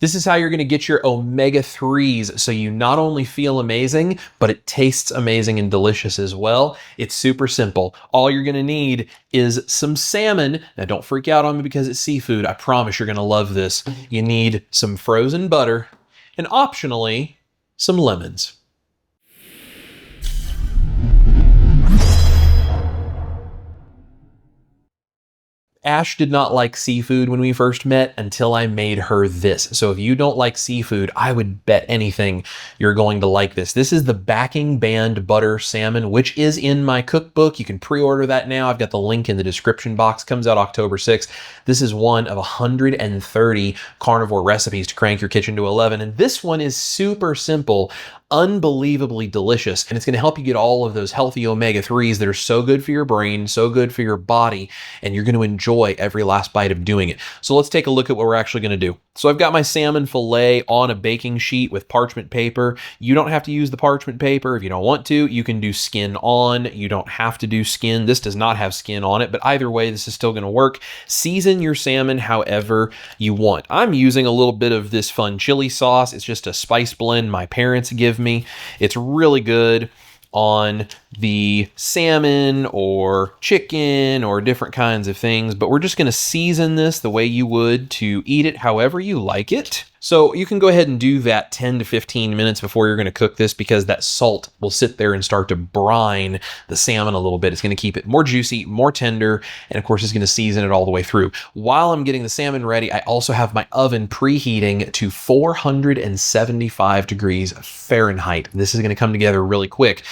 This is how you're going to get your omega-3s so you not only feel amazing, but it tastes amazing and delicious as well. It's super simple. All you're going to need is some salmon. Now don't freak out on me because it's seafood. I promise you're going to love this. You need some frozen butter and optionally some lemons. Ash did not like seafood when we first met until I made her this. So if you don't like seafood, I would bet anything you're going to like this. This is the Backing Band Butter Salmon, which is in my cookbook. You can pre-order that now. I've got the link in the description box. Comes out October 6th. This is one of 130 carnivore recipes to crank your kitchen to 11. And this one is super simple, unbelievably delicious, and it's going to help you get all of those healthy omega-3s that are so good for your brain, so good for your body, and you're going to enjoy every last bite of doing it. So let's take a look at what we're actually going to do. So I've got my salmon fillet on a baking sheet with parchment paper. You don't have to use the parchment paper if you don't want to. You can do skin on. You don't have to do skin. This does not have skin on it, but either way, this is still going to work. Season your salmon however you want. I'm using a little bit of this fun chili sauce. It's just a spice blend my parents give me. It's really good on the salmon or chicken or different kinds of things, but we're just going to season this the way you would to eat it however you like it. So you can go ahead and do that 10 to 15 minutes before you're going to cook this, because that salt will sit there and start to brine the salmon a little bit. It's going to keep it more juicy, more tender, and of course it's going to season it all the way through. While I'm getting the salmon ready, I also have my oven preheating to 475 degrees Fahrenheit. This is going to come together really quick.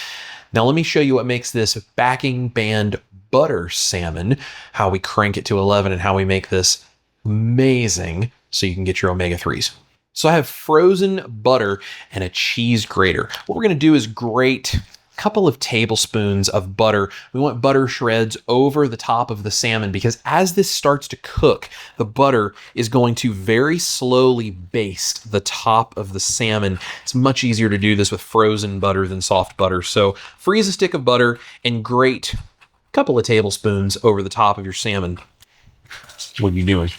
Now let me show you what makes this Backing Band Butter Salmon, how we crank it to 11 and how we make this amazing so you can get your omega-3s. So I have frozen butter and a cheese grater. What we're going to do is grate a couple of tablespoons of butter. We want butter shreds over the top of the salmon, because as this starts to cook, the butter is going to very slowly baste the top of the salmon. It's much easier to do this with frozen butter than soft butter. So freeze a stick of butter and grate a couple of tablespoons over the top of your salmon. What are you doing?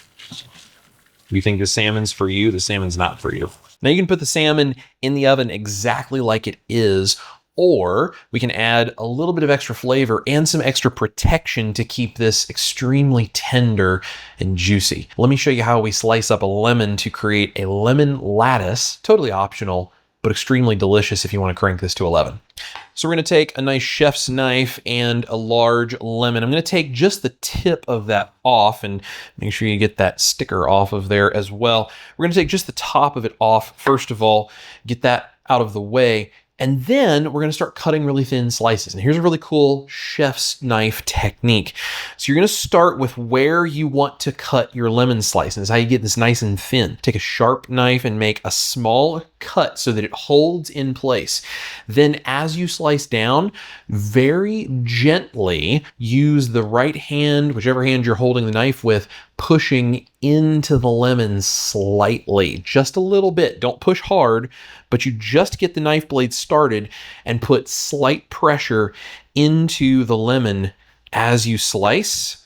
You think the salmon's for you? The salmon's not for you. Now you can put the salmon in the oven exactly like it is, or we can add a little bit of extra flavor and some extra protection to keep this extremely tender and juicy. Let me show you how we slice up a lemon to create a lemon lattice. Totally optional, but extremely delicious if you want to crank this to 11. So we're going to take a nice chef's knife and a large lemon. I'm going to take just the tip of that off, and make sure you get that sticker off of there as well. We're going to take just the top of it off, first of all, get that out of the way, and then we're going to start cutting really thin slices. And here's a really cool chef's knife technique. So you're going to start with where you want to cut your lemon slice. And this is how you get this nice and thin. Take a sharp knife and make a small cut so that it holds in place. Then as you slice down, very gently use the right hand, whichever hand you're holding the knife with, pushing into the lemon slightly, just a little bit. Don't push hard, but you just get the knife blade started and put slight pressure into the lemon as you slice,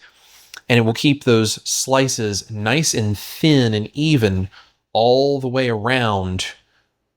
and it will keep those slices nice and thin and even all the way around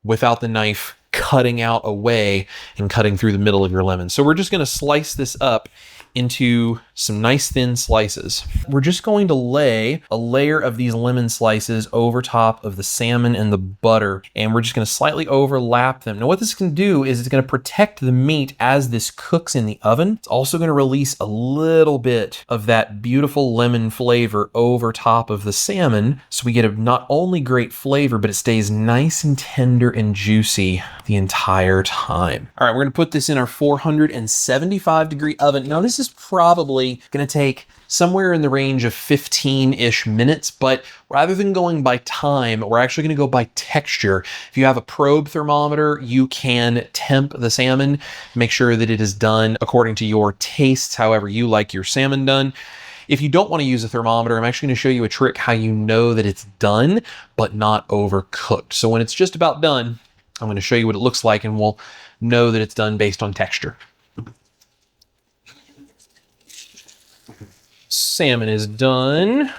without the knife cutting out away and cutting through the middle of your lemon. So we're just going to slice this up into some nice thin slices. We're just going to lay a layer of these lemon slices over top of the salmon and the butter, and we're just going to slightly overlap them. Now what this can do is it's going to protect the meat as this cooks in the oven. It's also going to release a little bit of that beautiful lemon flavor over top of the salmon, so we get a not only great flavor, but it stays nice and tender and juicy the entire time. All right, we're going to put this in our 475 degree oven. Now this is probably going to take somewhere in the range of 15-ish minutes, but rather than going by time, we're actually going to go by texture. If you have a probe thermometer, you can temp the salmon, make sure that it is done according to your tastes, however you like your salmon done. If you don't want to use a thermometer, I'm actually going to show you a trick how you know that it's done, but not overcooked. So when it's just about done, I'm going to show you what it looks like, and we'll know that it's done based on texture. Salmon is done.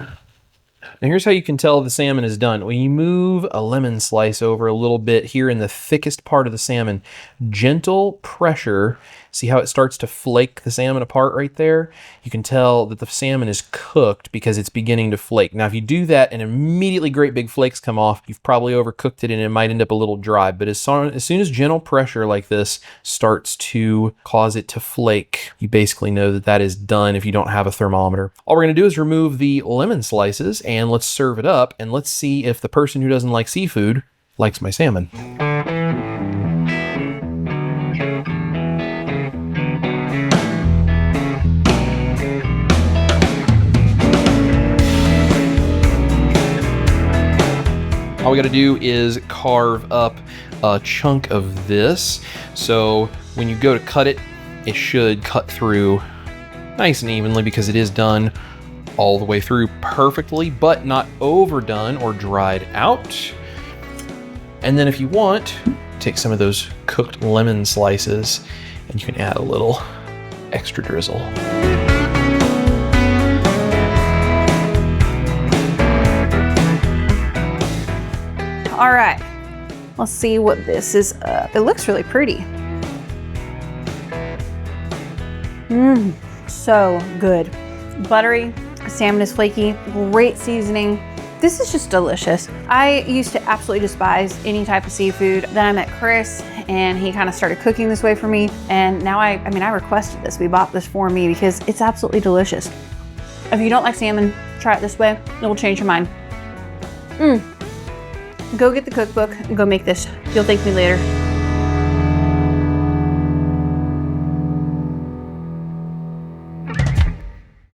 Now here's how you can tell the salmon is done. When you move a lemon slice over a little bit here in the thickest part of the salmon, gentle pressure, see how it starts to flake the salmon apart right there? You can tell that the salmon is cooked because it's beginning to flake. Now if you do that and immediately great big flakes come off, you've probably overcooked it and it might end up a little dry. But as soon as gentle pressure like this starts to cause it to flake, you basically know that that is done if you don't have a thermometer. All we're gonna do is remove the lemon slices and let's serve it up, and let's see if the person who doesn't like seafood likes my salmon. All we gotta do is carve up a chunk of this. So when you go to cut it, it should cut through nice and evenly because it is done all the way through perfectly, but not overdone or dried out. And then if you want, take some of those cooked lemon slices and you can add a little extra drizzle. All right, let's see what this is. It looks really pretty. So good. Buttery, salmon is flaky, great seasoning. This is just delicious. I used to absolutely despise any type of seafood. Then I met Chris and he kind of started cooking this way for me. And now I requested this. We bought this for me because it's absolutely delicious. If you don't like salmon, try it this way. It will change your mind. Go get the cookbook and go make this. You'll thank me later.